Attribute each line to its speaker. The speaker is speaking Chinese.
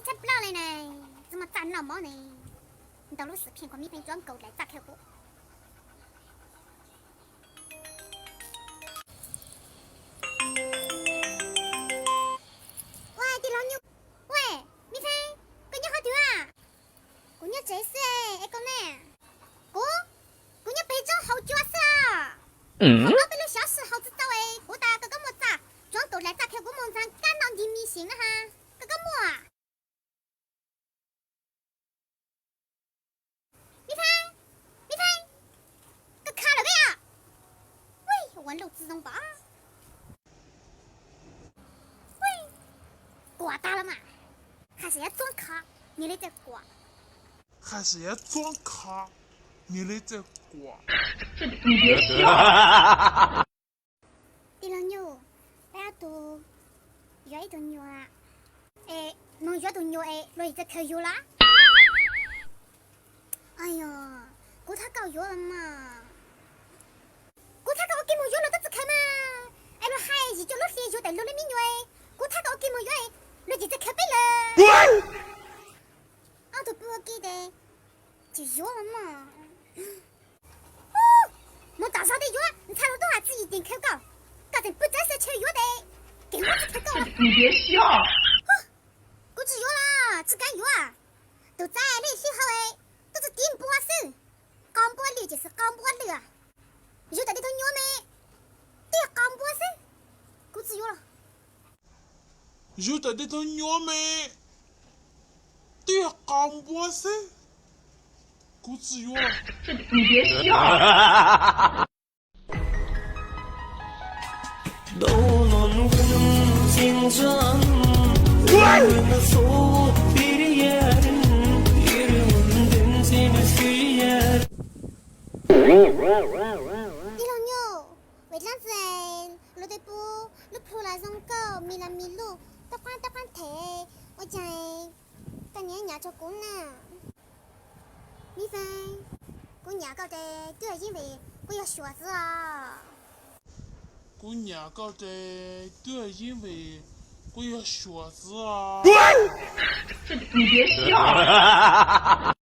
Speaker 1: 才不老了呢，怎么咋那么呢？你到了视频和米粉装够来咋开锅？喂，地老牛，喂，米粉，姑娘好丢啊？姑娘这是哎，个呢？哥，姑娘背着好久啊是？好老板的消失好子早哎，我打个么子啊？装够来咋开锅梦长赶到你迷信了哈？个么啊？米粉，米粉，个卡了个呀？喂，弯路自动吧。喂，挂打了嘛？还是要装卡，你的在挂。
Speaker 2: 还是要装卡，你的在挂。
Speaker 3: 你别笑。
Speaker 1: 地老牛，大家都约一头牛啊？哎，能约头牛哎，落一只口油啦？哎呀，哥他搞约了嘛？哥他搞给么约了都只开嘛？哎，落海一脚落水就带落的米约，哥他搞给么约哎，落一只口背了。俺都不给的，就约了嘛。哦，没大少的约，你猜了多少次一定口搞，搞成不真实求约的，给我子口搞了。
Speaker 3: 你别笑。
Speaker 1: 我只约了，只敢约啊！都在那时候哎，都是顶波手，刚波流就是刚波流啊！约到那头牛没？对，刚波手，我只约了。
Speaker 2: 有的那头鸟没，对呀，刚波噻，我只有了。
Speaker 3: 你别笑。
Speaker 4: 斗论婚情长，人所比的人，一人真心的需要。
Speaker 1: 地老牛，为啥子哎？路得不？路铺来上狗，迷来迷路，得换腿，我讲哎，当年伢做工呢。米粉，我伢搞的都是因为我要学子啊。
Speaker 2: 我娘搞的都是因为我要学子啊。
Speaker 3: 你别笑。